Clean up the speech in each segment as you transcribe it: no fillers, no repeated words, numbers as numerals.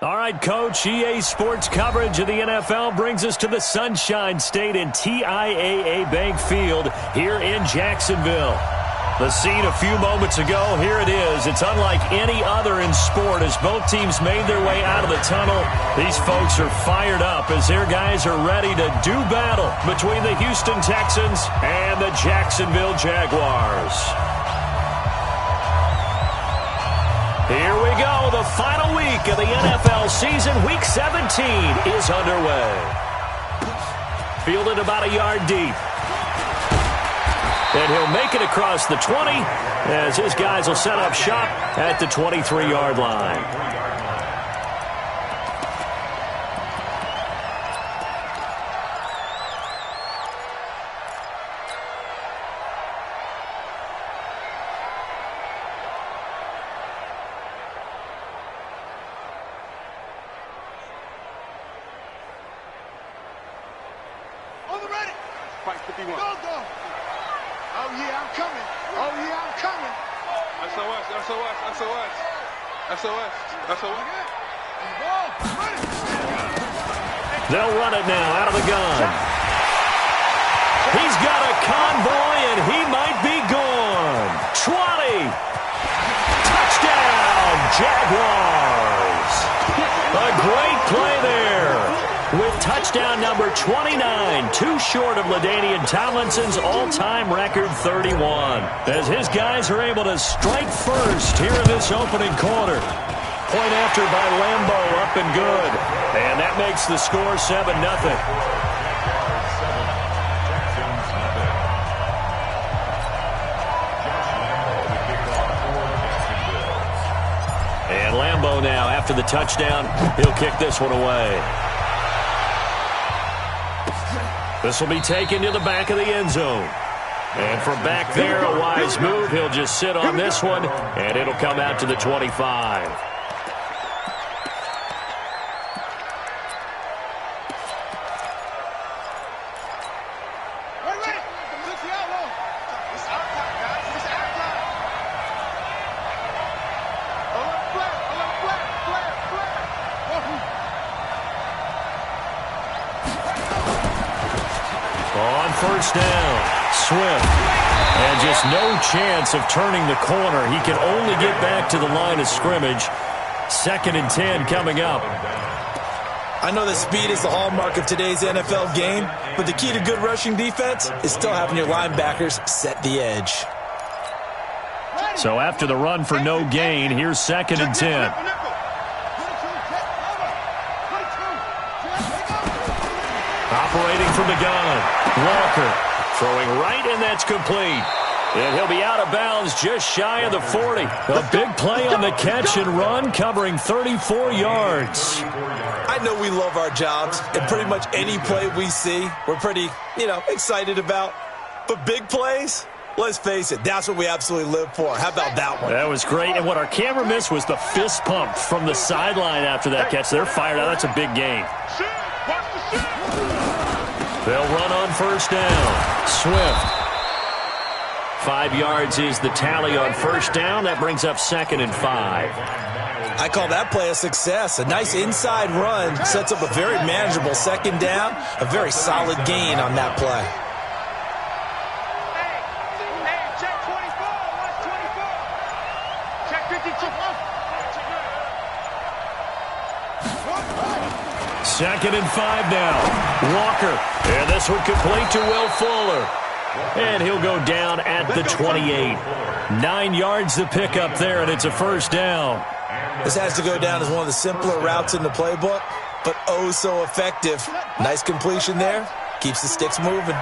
All right, Coach, EA Sports coverage of the NFL brings us to the Sunshine State and TIAA Bank Field here in Jacksonville. The scene a few moments ago, here it is. It's unlike any other in sport as both teams made their way out of the tunnel. These folks are fired up as their guys are ready to do battle between the Houston Texans and the Jacksonville Jaguars. Here we go. The final week of the NFL season. Week 17 is underway. Fielded about a yard deep. And he'll make it across the 20 as his guys will set up shop at the 23-yard line. They'll run it now out of the gun. He's got a convoy, and he might be gone. 20. Touchdown, Jaguars. A great play there. With touchdown number 29, too short of LaDainian Tomlinson's all-time record 31. As his guys are able to strike first here in this opening quarter. Point after by Lambo, up and good. And that makes the score 7-0. And Lambo now, after the touchdown, he'll kick this one away. This will be taken to the back of the end zone. And from back there, a wise move. He'll just sit on this one, and it'll come out to the 25. First down, Swift. And just no chance of turning the corner. He can only get back to the line of scrimmage. 2nd and 10 coming up. I know that speed is the hallmark of today's NFL game, but the key to good rushing defense is still having your linebackers set the edge. So after the run for no gain, here's 2nd and 10. Operating from the gun. Walker throwing right, and that's complete. And he'll be out of bounds just shy of the 40. A big play on the catch and run, covering 34 yards. I know we love our jobs, and pretty much any play we see, we're pretty, excited about. But big plays, let's face it, that's what we absolutely live for. How about that one? That was great. And what our camera missed was the fist pump from the sideline after that catch. They're fired out. That's a big gain. They'll run on first down. Swift. 5 yards is the tally on first down. That brings up 2nd and 5. I call that play a success. A nice inside run sets up a very manageable 2nd down. A very solid gain on that play. Check 24. Watch 24. Check 52. 2nd and 5 now. Walker. And this one complete to Will Fuller. And he'll go down at the 28. 9 yards to pick up there, and it's a first down. This has to go down as one of the simpler routes in the playbook, but oh so effective. Nice completion there. Keeps the sticks moving.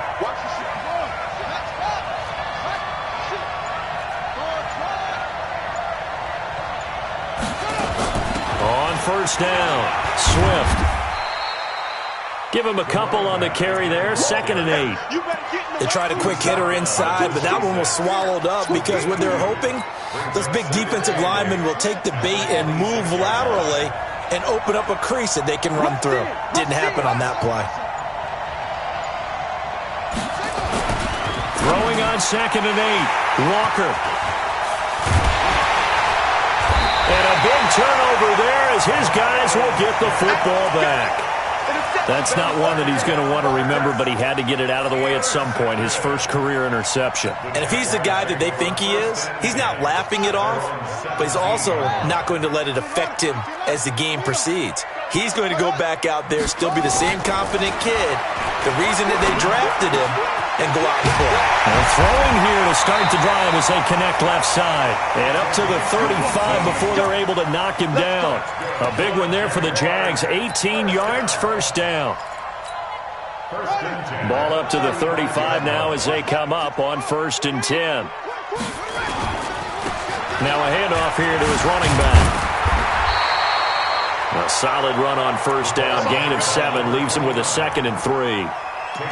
On first down, Swift. Give him a couple on the carry there. 2nd and 8. They tried a quick hitter inside, but that one was swallowed up because what they're hoping, those big defensive linemen will take the bait and move laterally and open up a crease that they can run through. Didn't happen on that play. Throwing on 2nd and 8. Walker. And a big turnover there as as his guys will get the football back. That's not one that he's going to want to remember, but he had to get it out of the way at some point, his first career interception. And if he's the guy that they think he is, he's not laughing it off, but he's also not going to let it affect him as the game proceeds. He's going to go back out there, still be the same confident kid, the reason that they drafted him, and go out and play. And throwing here to start the drive as they connect left side. And up to the 35 before they're able to knock him down. A big one there for the Jags. 18 yards, first down. Ball up to the 35 now as they come up on 1st and 10. Now a handoff here to his running back. A solid run on 1st down. Gain of 7 leaves him with a 2nd and 3.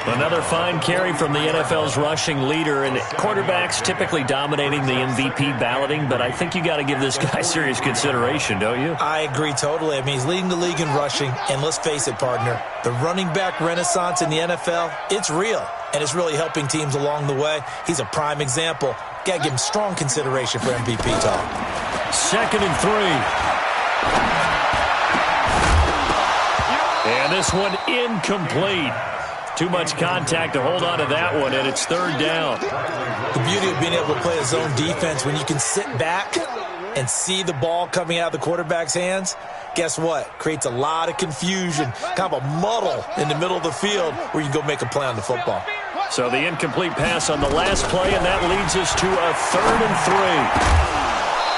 Another fine carry from the NFL's rushing leader, and quarterbacks typically dominating the MVP balloting, but I think you got to give this guy serious consideration, don't you? I agree totally. I mean, he's leading the league in rushing, and let's face it, partner, the running back renaissance in the NFL, it's real, and it's really helping teams along the way. He's a prime example. Got to give him strong consideration for MVP talk. 2nd and 3. And this one incomplete. Too much contact to hold on to that one, and it's 3rd down. The beauty of being able to play a zone defense when you can sit back and see the ball coming out of the quarterback's hands, guess what? Creates a lot of confusion, kind of a muddle in the middle of the field where you can go make a play on the football. So the incomplete pass on the last play, and that leads us to a 3rd and 3.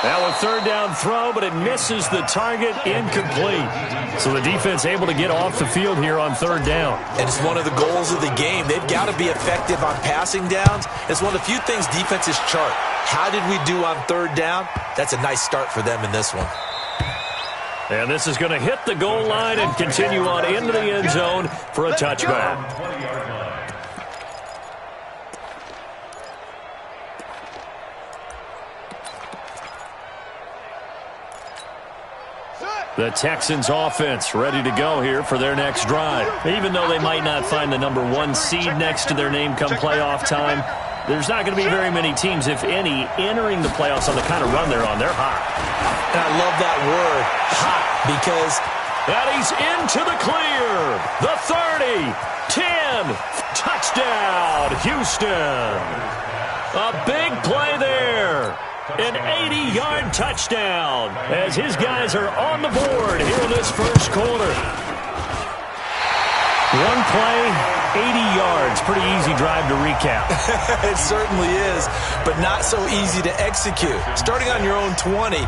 Now a 3rd down throw, but it misses the target, incomplete. So the defense able to get off the field here on 3rd down. And it's one of the goals of the game. They've got to be effective on passing downs. It's one of the few things defenses chart. How did we do on 3rd down? That's a nice start for them in this one. And this is going to hit the goal line and continue on into the end zone for a touchback. The Texans offense ready to go here for their next drive. Even though they might not find the number 1 seed next to their name come playoff time, there's not going to be very many teams, if any, entering the playoffs on the kind of run they're on. They're hot. And I love that word, hot, because... And he's into the clear. The 30, 10, touchdown, Houston. A big play there. An 80-yard touchdown as his guys are on the board here in this first quarter. One play, 80 yards. Pretty easy drive to recap. It certainly is, but not so easy to execute. Starting on your own 20,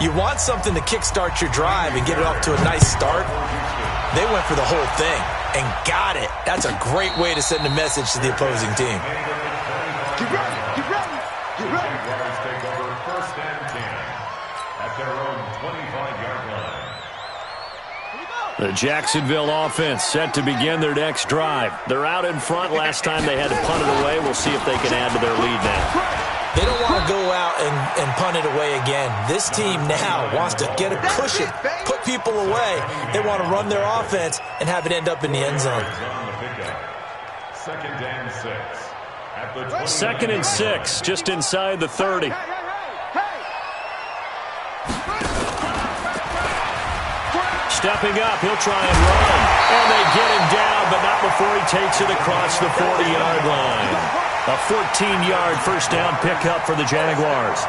you want something to kickstart your drive and get it off to a nice start. They went for the whole thing and got it. That's a great way to send a message to the opposing team. Get ready, get ready, get ready. Take over 1st and 10 at their own 25-yard line. The Jacksonville offense set to begin their next drive. They're out in front. Last time they had to punt it away. We'll see if they can add to their lead now. They don't want to go out and punt it away again. This team now wants to get a cushion, put people away. They want to run their offense and have it end up in the end zone. 2nd and 6. 2nd and 6, just inside the 30. Stepping up, he'll try and run. And they get him down, but not before he takes it across the 40-yard line. A 14-yard first down pickup for the Jaguars.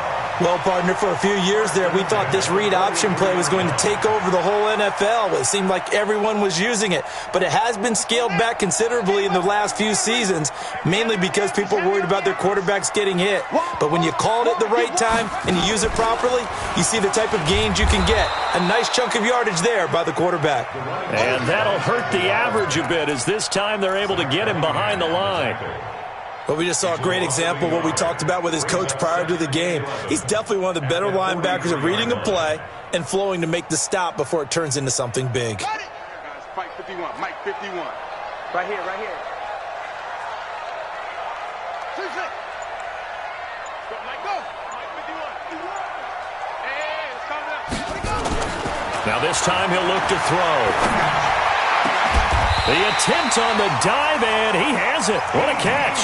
Well, partner, for a few years there, we thought this read option play was going to take over the whole NFL. It seemed like everyone was using it, but it has been scaled back considerably in the last few seasons, mainly because people are worried about their quarterbacks getting hit. But when you call it at the right time and you use it properly, you see the type of gains you can get. A nice chunk of yardage there by the quarterback. And that'll hurt the average a bit, as this time they're able to get him behind the line. But we just saw a great example of what we talked about with his coach prior to the game. He's definitely one of the better linebackers at reading a play and flowing to make the stop before it turns into something big. Guys, Mike 51, Mike 51. Right here, right here. Go, Mike, go. Mike 51. Hey, it's coming up. Now this time he'll look to throw. The attempt on the dive, and he has it. What a catch.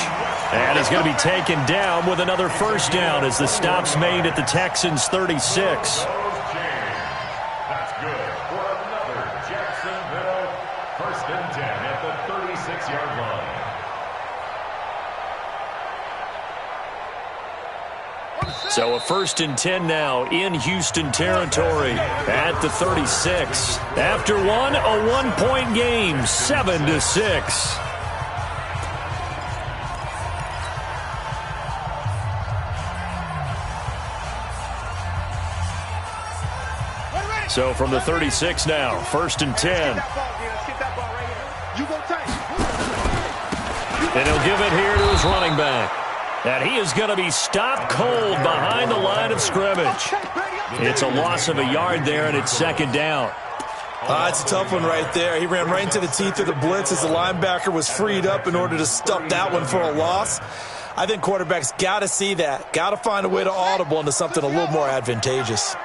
And he's going to be taken down with another first down as the stop's made at the Texans' 36. That's good. 36-yard line. So a 1st and 10 now in Houston territory at the 36. After one, a one-point game, 7-6. So from the 36 now, 1st and 10. And he'll give it here to his running back. And he is going to be stopped cold behind the line of scrimmage. It's a loss of a yard there, and it's 2nd down. It's a tough one right there. He ran right into the teeth of the blitz as the linebacker was freed up in order to stop that one for a loss. I think quarterbacks got to see that. Got to find a way to audible into something a little more advantageous.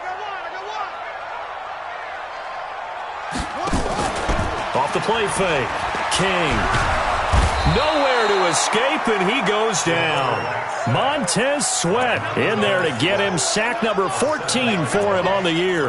Off the play fake. King. Nowhere to escape, and he goes down. Montez Sweat in there to get him. Sack number 14 for him on the year.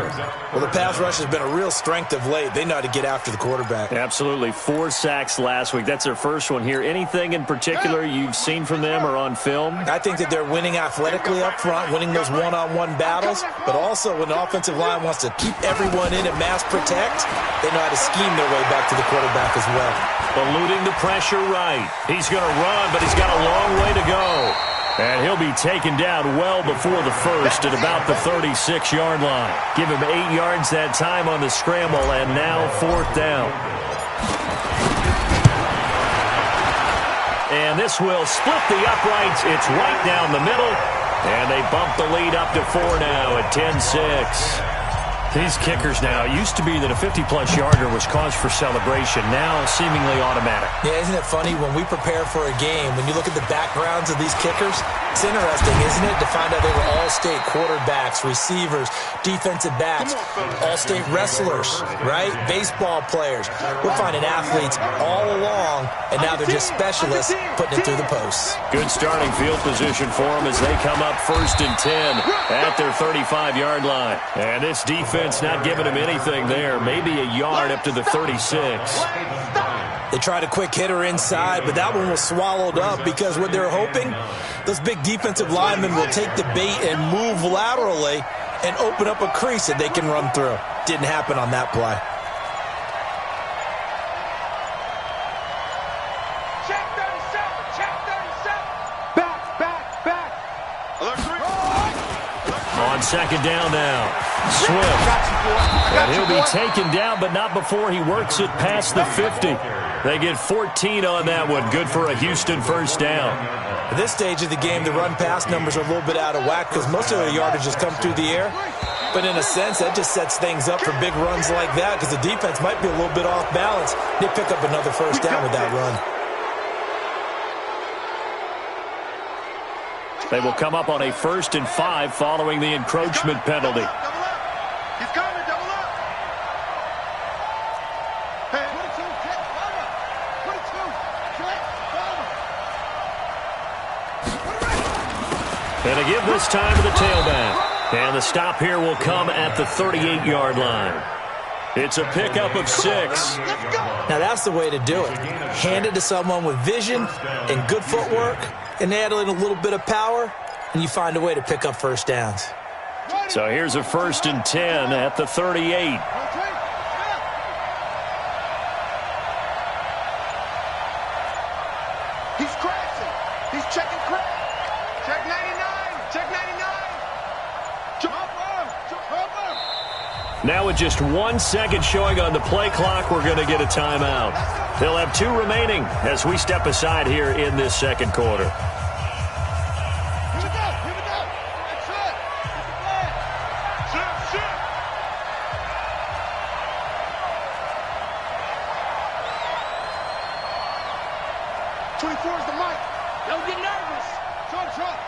Well, the pass rush has been a real strength of late. They know how to get after the quarterback. Absolutely. 4 sacks last week. That's their first one here. Anything in particular you've seen from them or on film? I think that they're winning athletically up front, winning those one-on-one battles, but also when the offensive line wants to keep everyone in and mass protect, they know how to scheme their way back to the quarterback as well. Eluding the pressure right. He's going to run, but he's got a long way to go. And he'll be taken down well before the first at about the 36-yard line. Give him 8 yards that time on the scramble, and now 4th down. And this will split the uprights. It's right down the middle. And they bump the lead up to 4 now at 10-6. These kickers now, it used to be that a 50-plus yarder was cause for celebration. Now seemingly automatic. Yeah, isn't it funny when we prepare for a game, when you look at the backgrounds of these kickers, it's interesting, isn't it, to find out they were all-state quarterbacks, receivers, defensive backs, all-state wrestlers, right? Baseball players. We're finding athletes all along, and now they're just specialists putting it through the posts. Good starting field position for them as they come up 1st and 10 at their 35-yard line. And this defense not giving him anything there. Maybe a yard up to the 36. They tried a quick hitter inside, but that one was swallowed up because what they're hoping, those big defensive linemen will take the bait and move laterally and open up a crease that they can run through. Didn't happen on that play. Check 37. Check 37. Back. Alert 3. On 2nd down now. Swift. And he'll be taken down, but not before he works it past the 50. They get 14 on that one. Good for a Houston 1st down. At this stage of the game, the run-pass numbers are a little bit out of whack because most of their yardage has come through the air. But in a sense, that just sets things up for big runs like that because the defense might be a little bit off balance. They pick up another 1st down with that run. They will come up on a 1st and 5 following the encroachment penalty. He's coming, double up. Hey, 22, check, cover. 22, check, cover. And a give this time to the tailback. And the stop here will come at the 38-yard line. It's a pickup of 6. Now that's the way to do it. Hand it to someone with vision and good footwork, and add in a little bit of power, and you find a way to pick up 1st downs. So here's a 1st and 10 at the 38. He's crashing. He's checking crash. Check 99. Check 99. Jump up. Now with just 1 second showing on the play clock, we're going to get a timeout. They'll have 2 remaining as we step aside here in this 2nd quarter. Here we go. That's it. Sit. 24 is the mic. Don't get nervous. Trump.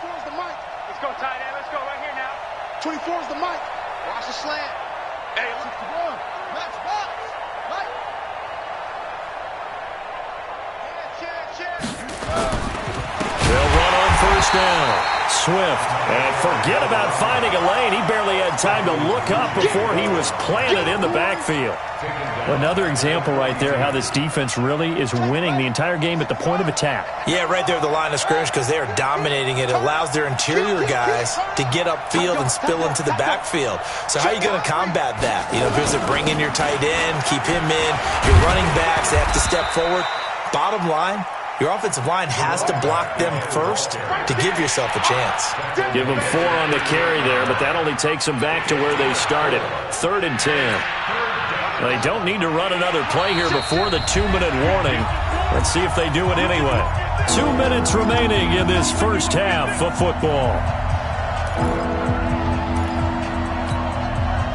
24 is the mic. Let's go, tight end. Let's go right here now. 24 is the mic. Watch the slant. Hey, 61. Max box. Mike. Check. They'll run on 1st down. Swift. And forget about finding a lane. He barely had time to look up before he was planted in the backfield. Another example right there how this defense really is winning the entire game at the point of attack. Yeah, right there at the line of scrimmage because they are dominating it. It allows their interior guys to get upfield and spill into the backfield. So how are you going to combat that? You know, because they bring in your tight end, keep him in, your running backs, they have to step forward. Bottom line, your offensive line has to block them first to give yourself a chance. Give them 4 on the carry there, but that only takes them back to where they started. 3rd and 10. They don't need to run another play here before the 2-minute warning. Let's see if they do it anyway. 2 minutes remaining in this first half of football.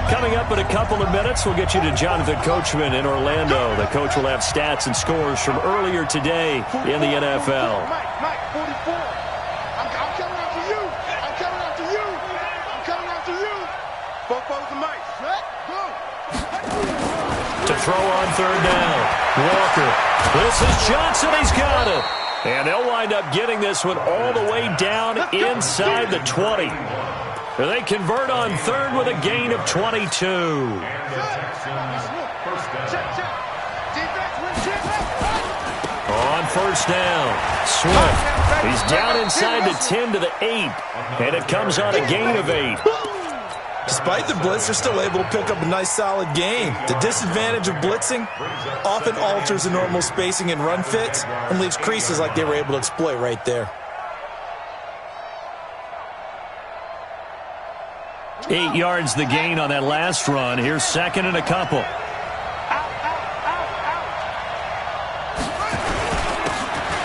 Coming up in a couple of minutes, we'll get you to Jonathan Coachman in Orlando. The coach will have stats and scores from earlier today in the NFL. Mike, 44. I'm coming after you. I'm coming after you. I'm coming after you. 4-4's the Mike. Set, go. To throw on 3rd down. Walker. This is Johnson. He's got it. And they'll wind up getting this one all the way down inside the 20. They convert on 3rd with a gain of 22. On 1st down, Swift. He's down inside the 10 to the 8. And it comes on a gain of 8. Despite the blitz, they're still able to pick up a nice, solid game. The disadvantage of blitzing often alters the normal spacing and run fits and leaves creases like they were able to exploit right there. 8 yards the gain on that last run. Here's 2nd and a couple.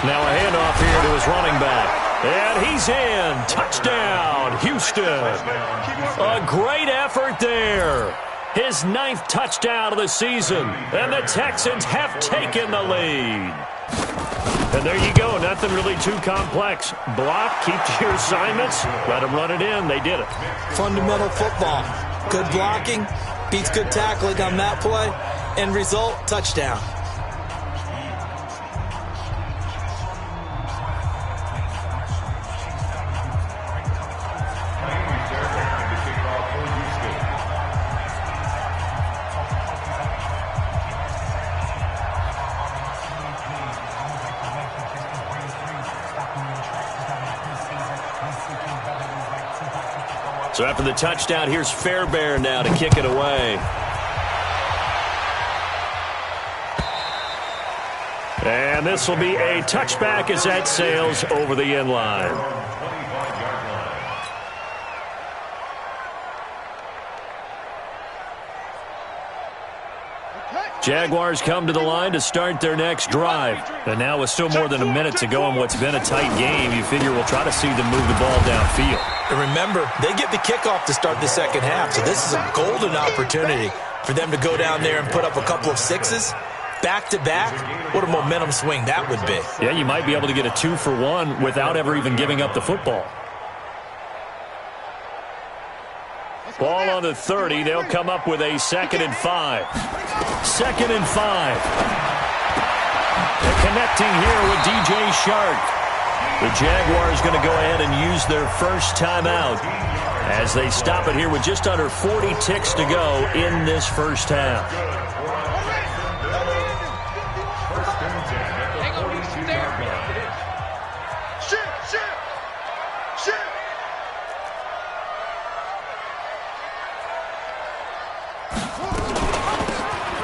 Now a handoff here to his running back. And he's in. Touchdown, Houston. A great effort there. His 9th touchdown of the season. And the Texans have taken the lead. And there you go. Nothing really too complex. Block, keep to your assignments, let them run it in. They did it. Fundamental football. Good blocking, beats good tackling on that play. End result, touchdown. So after the touchdown, here's Fairbairn now to kick it away. And this will be a touchback as that sails over the end line. Jaguars come to the line to start their next drive. And now with still more than a minute to go in what's been a tight game, you figure we'll try to see them move the ball downfield. And remember, they get the kickoff to start the second half, so this is a golden opportunity for them to go down there and put up a couple of 6s. Back-to-back, what a momentum swing that would be. Yeah, you might be able to get a 2-for-1 without ever even giving up the football. Ball on the 30. They'll come up with a 2nd and 5. 2nd and 5. They're connecting here with DJ Shark. The Jaguars going to go ahead and use their first timeout as they stop it here with just under 40 ticks to go in this first half.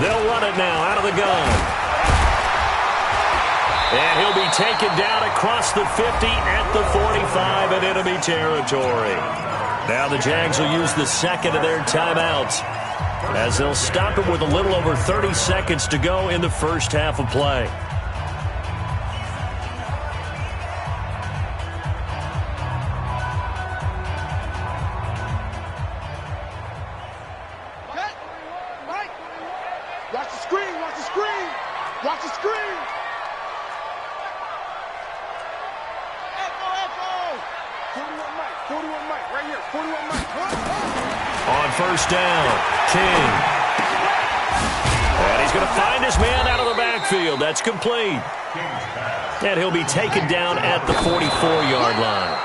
They'll run it now out of the gun. And he'll be taken down across the 50 at the 45 in enemy territory. Now the Jags will use the 2nd of their timeouts as they'll stop it with a little over 30 seconds to go in the first half of play. Watch the screen, watch the screen, watch the screen. Echo. 41 Mike, right here, 41 Mike. On 1st down, King. And he's going to find his man out of the backfield. That's complete. And he'll be taken down at the 44-yard line.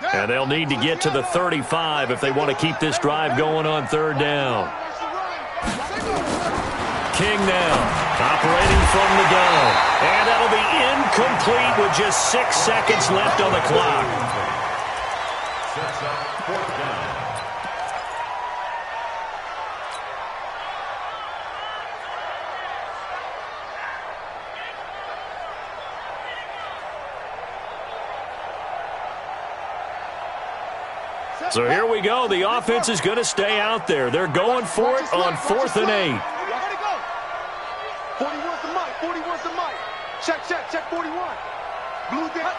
And they'll need to get to the 35 if they want to keep this drive going on third down. King now, operating from the gun. And that'll be incomplete with just 6 seconds left on the clock. Sets up fourth down. So here we go. The offense is going to stay out there. They're going for it on 4th and 8. 41's the mic. 41's the mic. Check 41. Blue down.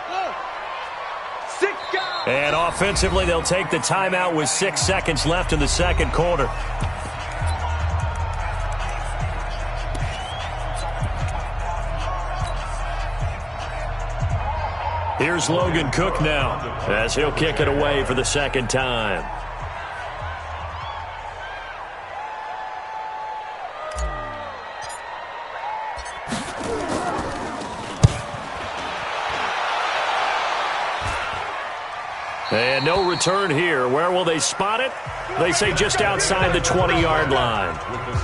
6 guys. And offensively, they'll take the timeout with 6 seconds left in the second quarter. Here's Logan Cook now, as he'll kick it away for the second time. And no return here. Where will they spot it? They say just outside the 20-yard line.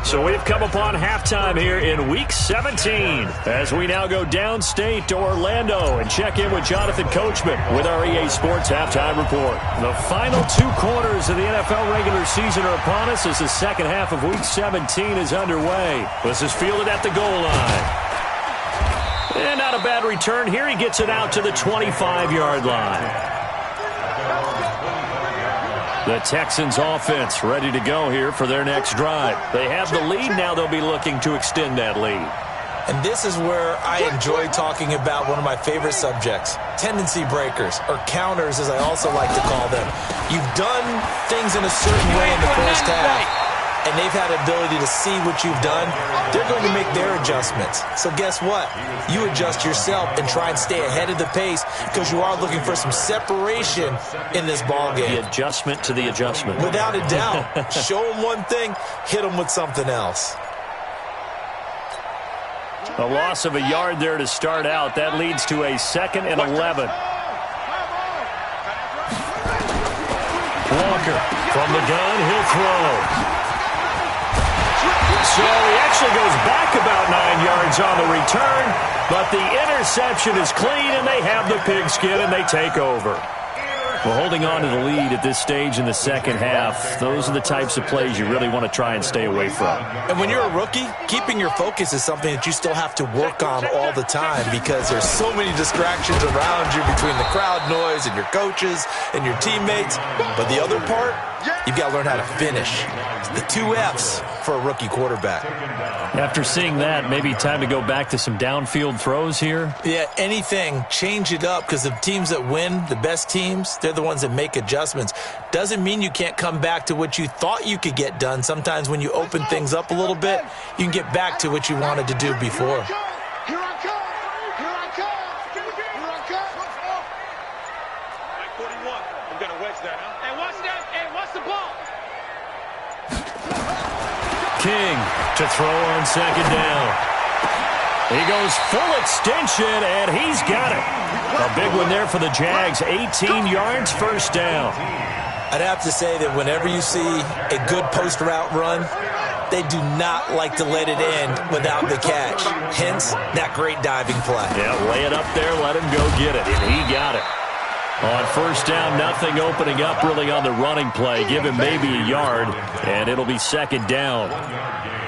So we've come upon halftime here in Week 17 as we now go downstate to Orlando and check in with Jonathan Coachman with our EA Sports Halftime Report. The final 2 quarters of the NFL regular season are upon us as the second half of Week 17 is underway. This is fielded at the goal line. And not a bad return here. He gets it out to the 25-yard line. The Texans offense ready to go here for their next drive. They have the lead. Now they'll be looking to extend that lead. And this is where I enjoy talking about one of my favorite subjects, tendency breakers, or counters as I also like to call them. You've done things in a certain way in the first half, and they've had the ability to see what you've done. They're going to make their adjustments. So guess what? You adjust yourself and try and stay ahead of the pace because you are looking for some separation in this ballgame. The adjustment to the adjustment. Without a doubt. Show them one thing, hit them with something else. A loss of a yard there to start out. That leads to a 2nd and 11. Walker from the gun. He'll throw. So he actually goes back about 9 yards on the return, but the interception is clean, and they have the pigskin, and they take over. Well, holding on to the lead at this stage in the second half, those are the types of plays you really want to try and stay away from. And when you're a rookie, keeping your focus is something that you still have to work on all the time because there's so many distractions around you between the crowd noise and your coaches and your teammates. But the other part, you've got to learn how to finish. It's the 2 F's for a rookie quarterback. After seeing that, maybe time to go back to some downfield throws here? Yeah, anything. Change it up because the teams that win, the best teams, they're the ones that make adjustments. Doesn't mean you can't come back to what you thought you could get done. Sometimes when you open things up a little bit, you can get back to what you wanted to do before. Here I come. Here I come. Here I come. 41. I'm going to wedge that, huh? Hey, watch that. Hey, watch the ball. King to throw on 2nd down. He goes full extension, and he's got it. A big one there for the Jags. 18 yards, 1st down. I'd have to say that whenever you see a good post route run, they do not like to let it end without the catch. Hence, that great diving play. Yeah, lay it up there, let him go get it, and he got it. On 1st down, nothing opening up really on the running play. Give him maybe a yard, and it'll be 2nd down.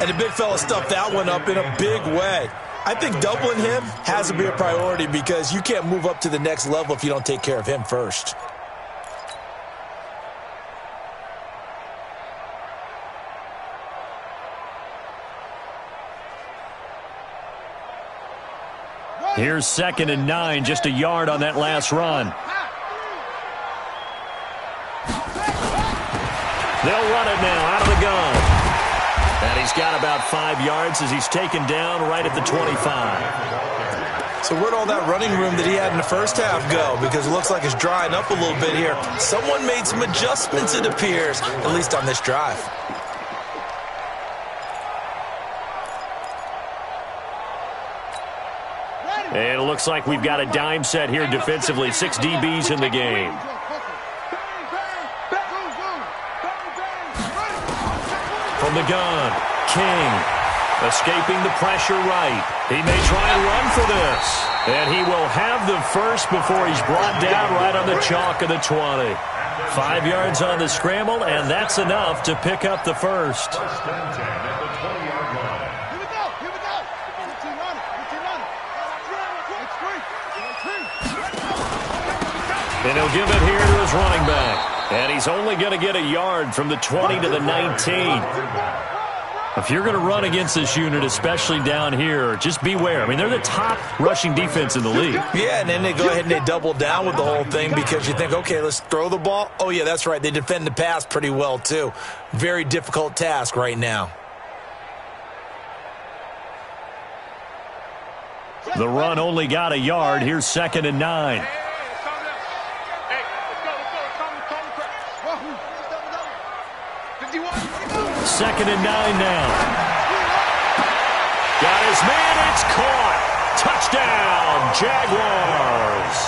And the big fella stuffed that one up in a big way. I think doubling him has to be a priority because you can't move up to the next level if you don't take care of him first. Here's 2nd and 9, just a yard on that last run. They'll run it now out of the gun. And he's got about 5 yards as he's taken down right at the 25. So where'd all that running room that he had in the first half go? Because it looks like it's drying up a little bit here. Someone made some adjustments, it appears, at least on this drive. And it looks like we've got a dime set here defensively. 6 DBs in the game. from the gun. King escaping the pressure right. He may try and run for this. And he will have the first before he's brought down right on the chalk of the 20. 5 yards on the scramble, and that's enough to pick up the first. First and 10 at the 20-yard line. Here we go. Here we go. 15 running. 15 running. And he'll give it here to his running back. And he's only going to get a yard from the 20 to the 19. If you're going to run against this unit, especially down here, just beware. I mean, they're the top rushing defense in the league. Yeah, and then they go ahead and they double down with the whole thing because you think, okay, let's throw the ball. Oh, yeah, that's right. They defend the pass pretty well, too. Very difficult task right now. The run only got a yard. Here's 2nd and 9. Second and 9 now. Got his man. It's caught. Touchdown, Jaguars.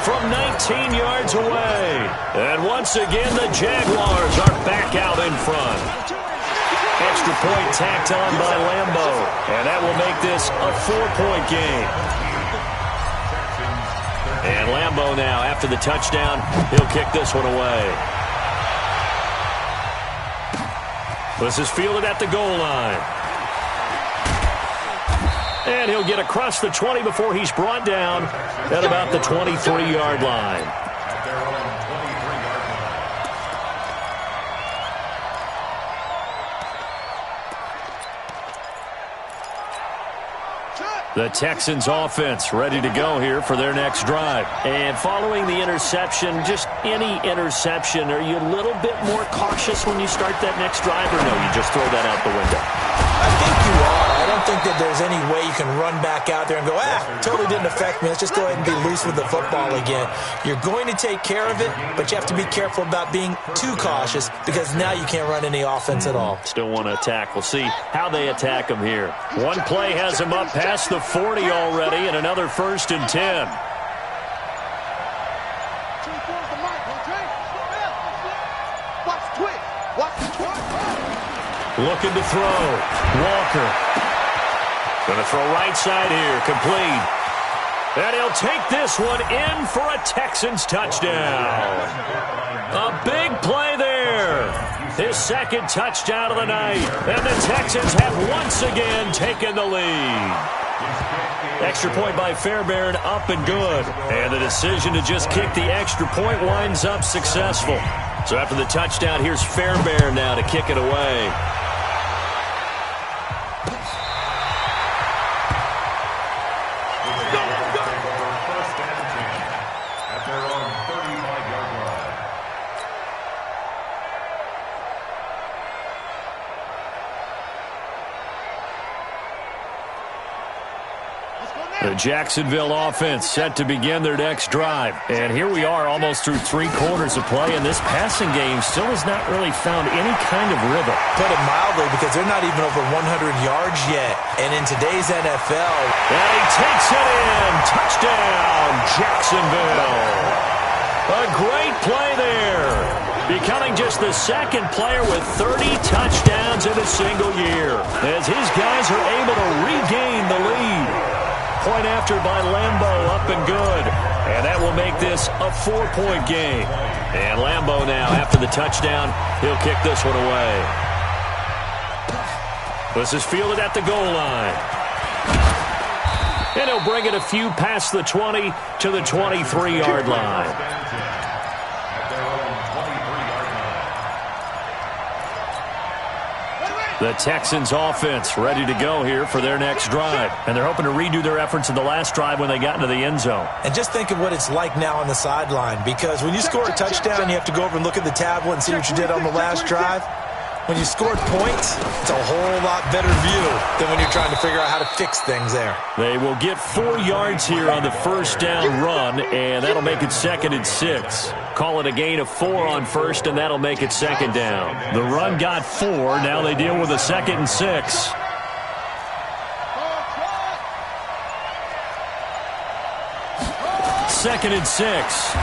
From 19 yards away. And once again, the Jaguars are back out in front. Extra point tacked on by Lambo. And that will make this a 4-point game. And Lambo now, after the touchdown, he'll kick this one away. This is fielded at the goal line. And he'll get across the 20 before he's brought down at about the 23-yard line. At their own 23-yard line. The Texans offense ready to go here for their next drive. And following the interception, just any interception, are you a little bit more cautious when you start that next drive, or no, you just throw that out the window? I think you are. I don't think that there's any way you can run back out there and go, totally didn't affect me. Let's just go ahead and be loose with the football again. You're going to take care of it, but you have to be careful about being too cautious because now you can't run any offense at all. Still want to attack. We'll see how they attack him here. One play has him up past the 40 already, and another 1st and 10. Looking to throw. Walker. Going to throw right side here. Complete. And he'll take this one in for a Texans touchdown. A big play there. His 2nd touchdown of the night. And the Texans have once again taken the lead. Extra point by Fairbairn, up and good. And the decision to just kick the extra point winds up successful. So after the touchdown, here's Fairbairn now to kick it away. The Jacksonville offense set to begin their next drive. And here we are almost through 3 quarters of play, and this passing game still has not really found any kind of rhythm. Put it mildly, because they're not even over 100 yards yet. And in today's NFL... And he takes it in. Touchdown, Jacksonville. A great play there. Becoming just the 2nd player with 30 touchdowns in a single year, as his guys are able to regain the lead. Point after by Lambo, up and good. And that will make this a 4-point game. And Lambo now, after the touchdown, he'll kick this one away. This is fielded at the goal line. And he'll bring it a few past the 20 to the 23-yard line. The Texans offense ready to go here for their next drive. And they're hoping to redo their efforts in the last drive when they got into the end zone. And just think of what it's like now on the sideline, because when you score a touchdown, you have to go over and look at the tablet and see what you did on the last drive. When you scored points, it's a whole lot better view than when you're trying to figure out how to fix things there. They will get 4 yards here on the first down run, and that'll make it 2nd and 6. Call it a gain of 4 on first, and that'll make it 2nd down. The run got 4. Now they deal with a 2nd and 6. Second and 6.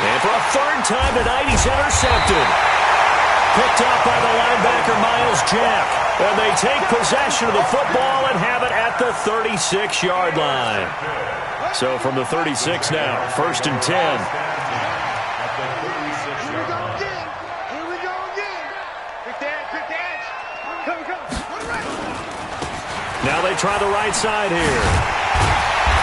And for a 3rd time tonight, he's intercepted. picked up by the linebacker, Miles Jack. And they take possession of the football and have it at the 36-yard line. So from the 36 now, 1st and 10. Now they try the right side here.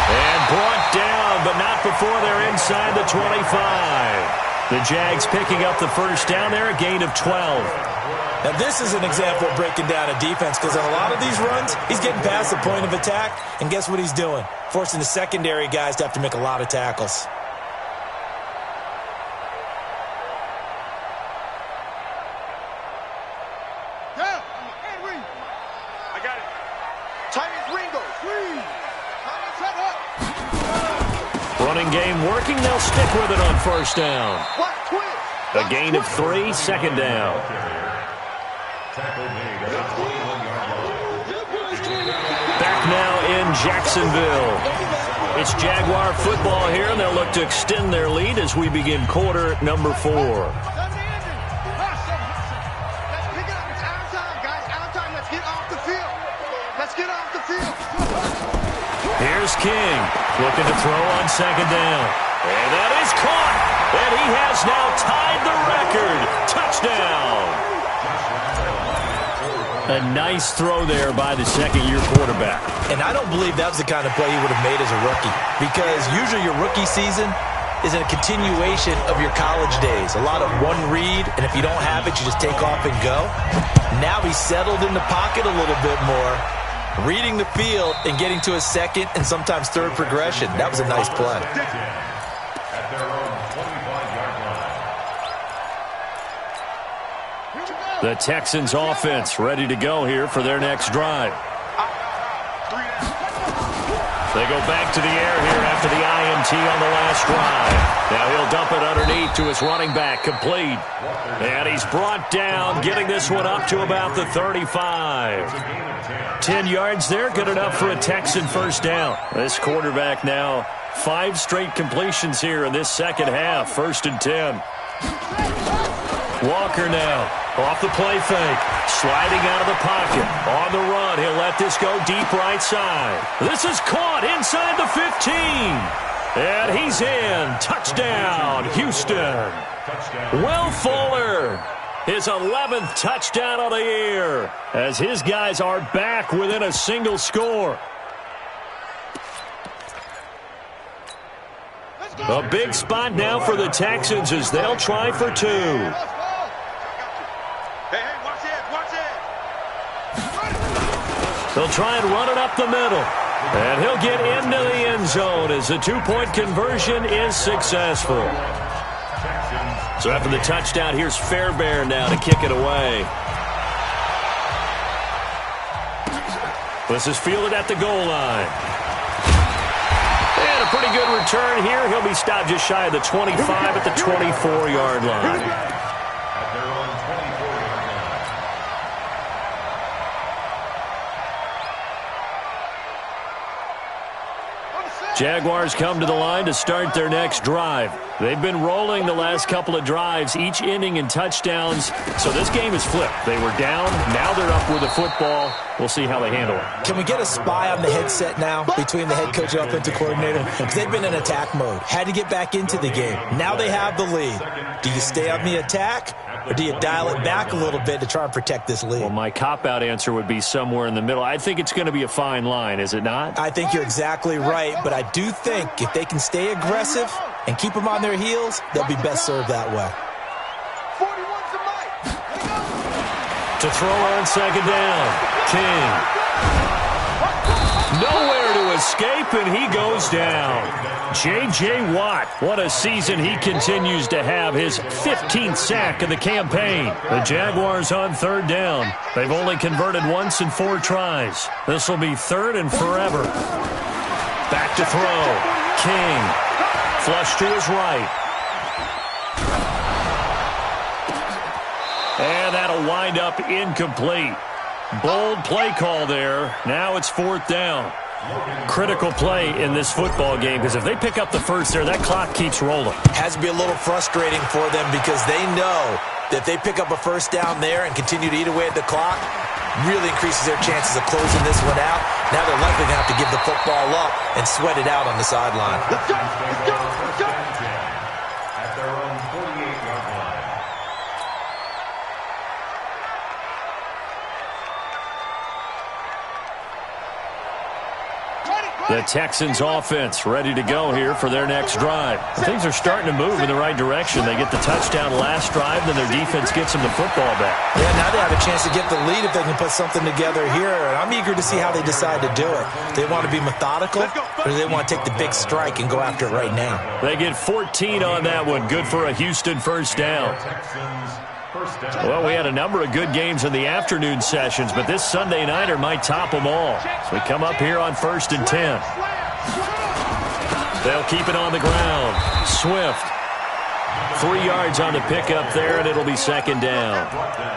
And brought down, but not before they're inside the 25. The Jags picking up the first down there, a gain of 12. Now this is an example of breaking down a defense, because on a lot of these runs, he's getting past the point of attack, and guess what he's doing? Forcing the secondary guys to have to make a lot of tackles. Running game working. They'll stick with it on 1st down. A gain of 3, 2nd down. Back now in Jacksonville. It's Jaguar football here, and they'll look to extend their lead as we begin quarter number 4. Here's King, looking to throw on 2nd down. And that is caught. And he has now tied the record. Touchdown. A nice throw there by the second-year quarterback. And I don't believe that was the kind of play he would have made as a rookie, because usually your rookie season is a continuation of your college days. A lot of one read, and if you don't have it, you just take off and go. Now he's settled in the pocket a little bit more, reading the field and getting to a second and sometimes third progression. That was a nice play. At their own 25-yard line. The Texans offense ready to go here for their next drive. They go back to the air here after the INT on the last drive. Now he'll dump it underneath to his running back, complete. And he's brought down, getting this one up to about the 35. 10 yards there, good enough for a Texan first down. This quarterback now 5 straight completions here in this second half. 1st and 10. Walker now off the play fake, sliding out of the pocket. On the run, he'll let this go deep right side. This is caught inside the 15. And he's in. Touchdown, Houston. Will Fuller, his 11th touchdown of the year, as his guys are back within a single score. A big spot now for the Texans as they'll try for 2. They'll try and run it up the middle. And he'll get into the end zone as the 2-point conversion is successful. So after the touchdown, here's Fairbairn now to kick it away. This is fielded at the goal line. And a pretty good return here. He'll be stopped just shy of the 25 at the 24-yard line. At their own 24-yard line. Jaguars come to the line to start their next drive. They've been rolling the last couple of drives, each inning in touchdowns. So this game is flipped. They were down. Now they're up with the football. We'll see how they handle it. Can we get a spy on the headset now between the head coach and offensive coordinator? Because they've been in attack mode. Had to get back into the game. Now they have the lead. Do you stay on the attack, or do you dial it back a little bit to try and protect this lead? Well, my cop-out answer would be somewhere in the middle. I think it's going to be a fine line, is it not? I think you're exactly right, but I do think if they can stay aggressive and keep them on their heels, they'll be best served that way. To throw on 2nd down, King. Nowhere to escape, and he goes down. J.J. Watt, what a season he continues to have, his 15th sack of the campaign. The Jaguars on 3rd down. They've only converted once in 4 tries. This will be 3rd and forever. Back to throw. King. Flush to his right. And that'll wind up incomplete. Bold play call there. Now it's 4th down. Critical play in this football game, because if they pick up the first there, that clock keeps rolling. Has to be a little frustrating for them because they know If they pick up a first down there and continue to eat away at the clock, really increases their chances of closing this one out. Now they're likely going to have to give the football up and sweat it out on the sideline. Let's go! Let's go! Let's go! At their own 48-yard line. The Texans offense ready to go here for their next drive. Things are starting to move in the right direction. They get the touchdown last drive, then their defense gets them the football back. Yeah, now they have a chance to get the lead if they can put something together here. And I'm eager to see how they decide to do it. Do they want to be methodical, or do they want to take the big strike and go after it right now? They get 14 on that one. Good for a Houston first down. Well, we had a number of good games in the afternoon sessions, but this Sunday nighter might top them all. So we come up here on 1st and 10. They'll keep it on the ground. Swift. 3 yards on the pickup there, and it'll be 2nd down.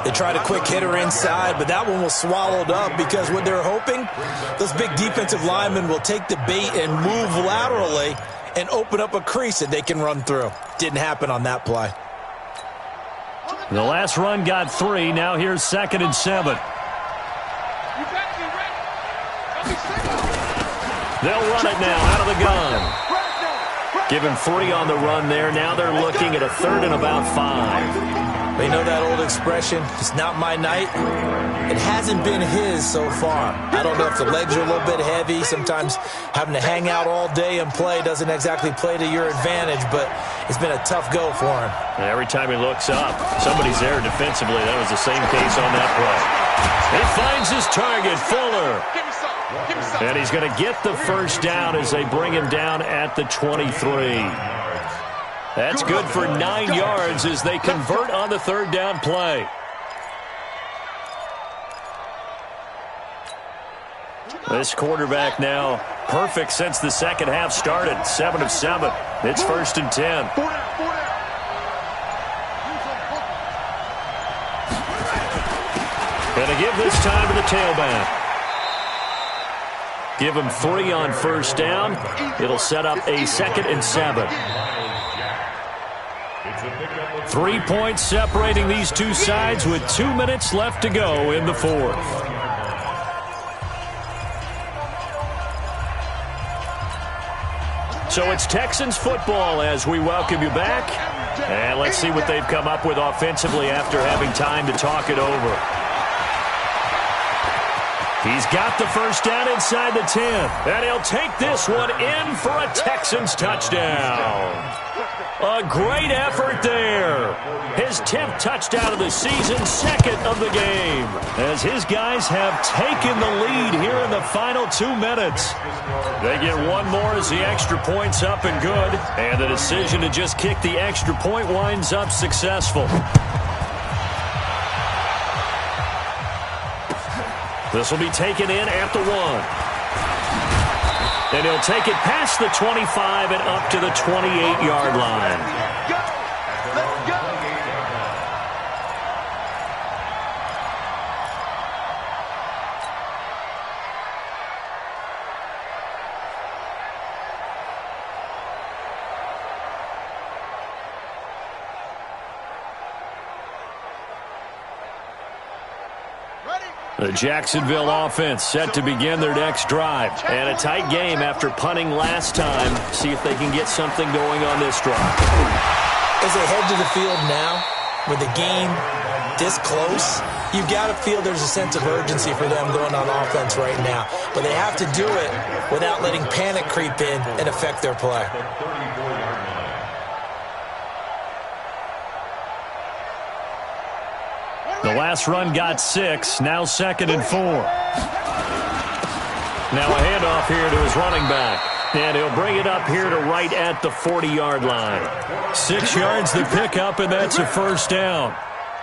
They tried a quick hitter inside, but that one was swallowed up because what they're hoping, those big defensive linemen will take the bait and move laterally and open up a crease that they can run through. Didn't happen on that play. The last run got 3. Now here's 2nd and 7. They'll run it now out of the gun. Give him 3 on the run there. Now they're looking at a 3rd and about 5. They know that old expression, it's not my night. It hasn't been his so far. I don't know if the legs are a little bit heavy. Sometimes having to hang out all day and play doesn't exactly play to your advantage, but it's been a tough go for him. And every time he looks up, somebody's there defensively. That was the same case on that play. He finds his target, Fuller. And he's going to get the first down as they bring him down at the 23. That's good for 9 yards as they convert on the 3rd down play. This quarterback now perfect since the second half started. 7 of 7. It's 1st and 10. Gonna give this time to the tailback. Give him 3 on 1st down. It'll set up a 2nd and 7. 3 points separating these two sides with 2 minutes left to go in the 4th. So it's Texans football as we welcome you back. And let's see what they've come up with offensively after having time to talk it over. He's got the first down inside the 10. And he'll take this one in for a Texans touchdown. A great effort there. His 10th touchdown of the season, 2nd of the game. As his guys have taken the lead here in the final 2 minutes. They get one more as the extra point's up and good. And the decision to just kick the extra point winds up successful. This will be taken in at the 1. And he'll take it past the 25 and up to the 28-yard line. Let's go! The Jacksonville offense set to begin their next drive. And a tight game after punting last time. See if they can get something going on this drive. As they head to the field now, with the game this close, you've got to feel there's a sense of urgency for them going on offense right now. But they have to do it without letting panic creep in and affect their play. The last run got 6, now 2nd and 4. Now a handoff here to his running back. And he'll bring it up here to right at the 40-yard line. 6 yards to pick up, and that's a first down.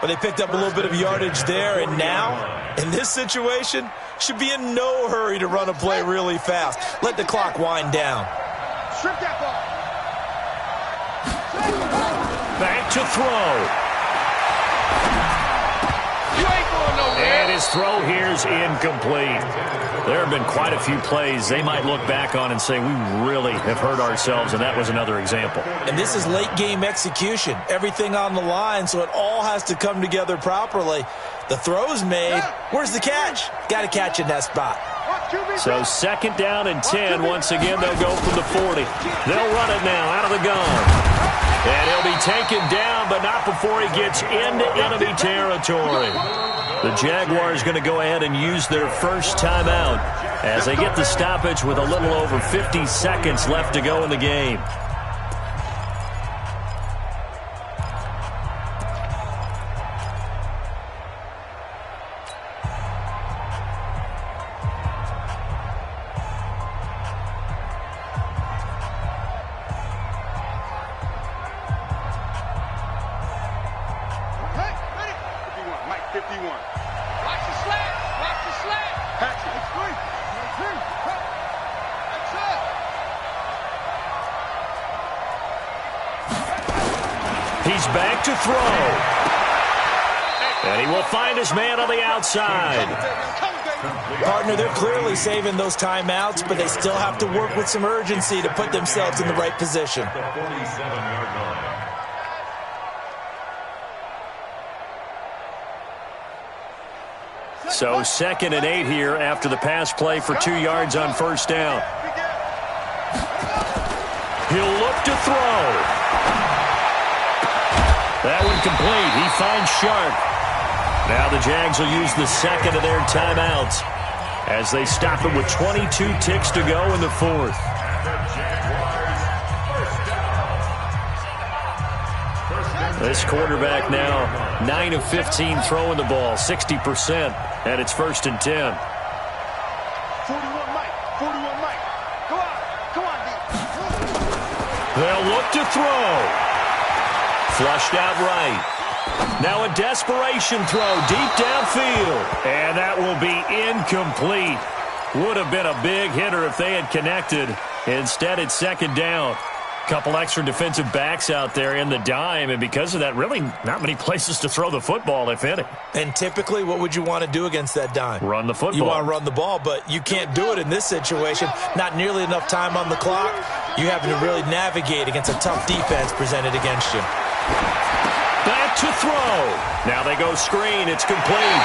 But they picked up a little bit of yardage there, and now, in this situation, should be in no hurry to run a play really fast. Let the clock wind down. Strip that ball. Back to throw. You ain't going And his throw here's incomplete. There have been quite a few plays they might look back on and say, we really have hurt ourselves, and that was another example. And this is late-game execution. Everything on the line, so it all has to come together properly. The throw's made. Where's the catch? Got to catch in that spot. So 2nd down and 10. Once again, they'll go from the 40. They'll run it now out of the gun. And he'll be taken down, but not before he gets into enemy territory. The Jaguars going to go ahead and use their first timeout as they get the stoppage with a little over 50 seconds left to go in the game. He's back to throw. And he will find his man on the outside. Partner, they're clearly saving those timeouts, but they still have to work with some urgency to put themselves in the right position. The 47-yard line. So 2nd and 8 here after the pass play for 2 yards on first down. He'll look to throw. That one complete. He finds Sharp. Now the Jags will use the 2nd of their timeouts as they stop it with 22 ticks to go in the 4th. This quarterback now 9 of 15 throwing the ball, 60%, and it's 1st and 10. 41 Mike. 41 Mike. Come on, D. They'll look to throw. Flushed out right. Now a desperation throw deep downfield. And that will be incomplete. Would have been a big hitter if they had connected. Instead, it's 2nd down. Couple extra defensive backs out there in the dime, and because of that, really not many places to throw the football, if any. And typically, what would you want to do against that dime? Run the football. You want to run the ball, but you can't do it in this situation. Not nearly enough time on the clock. You having to really navigate against a tough defense presented against you. Back to throw. Now they go screen. It's complete.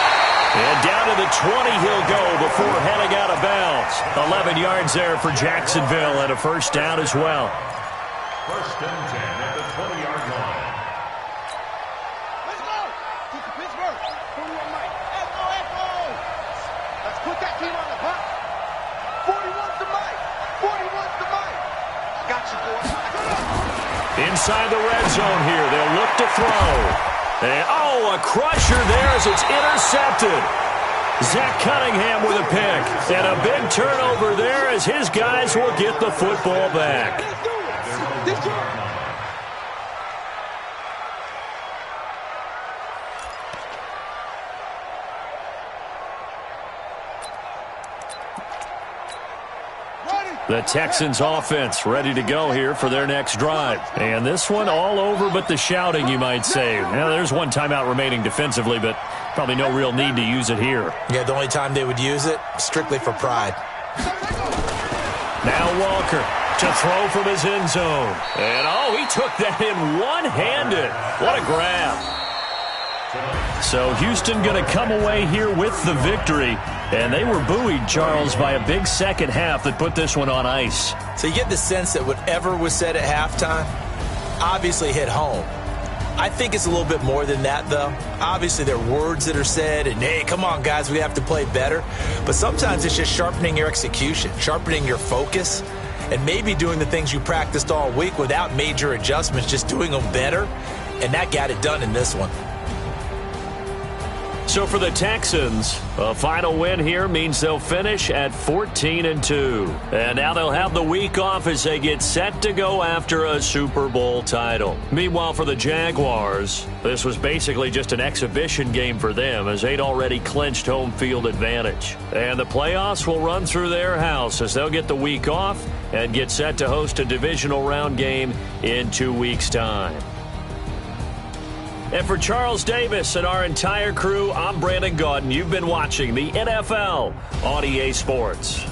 And down to the 20 he'll go before heading out of bounds. 11 yards there for Jacksonville and a 1st down as well. 1st and 10 at the 20-yard line. Let's go. Pittsburgh. 41 Mike. Echo. Let's put that team on the clock. 41's the Mike. 41's the Mike. I got you, boy. Inside the red zone here. They'll look to throw. And, a crusher there as it's intercepted. Zach Cunningham with a pick. And a big turnover there as his guys will get the football back. The Texans offense ready to go here for their next drive. And this one all over but the shouting, you might say. Now, there's one timeout remaining defensively, but probably no real need to use it here. Yeah, the only time they would use it, strictly for pride. Now Walker to throw from his end zone. And, he took that in one-handed. What a grab. So Houston going to come away here with the victory. And they were buoyed, Charles, by a big second half that put this one on ice. So you get the sense that whatever was said at halftime obviously hit home. I think it's a little bit more than that, though. Obviously, there are words that are said, and, hey, come on, guys, we have to play better. But sometimes it's just sharpening your execution, sharpening your focus, and maybe doing the things you practiced all week without major adjustments, just doing them better. And that got it done in this one. So for the Texans, a final win here means they'll finish at 14-2. And now they'll have the week off as they get set to go after a Super Bowl title. Meanwhile, for the Jaguars, this was basically just an exhibition game for them as they'd already clinched home field advantage. And the playoffs will run through their house as they'll get the week off and get set to host a divisional round game in 2 weeks' time. And for Charles Davis and our entire crew, I'm Brandon Gaudin. You've been watching the NFL on EA Sports.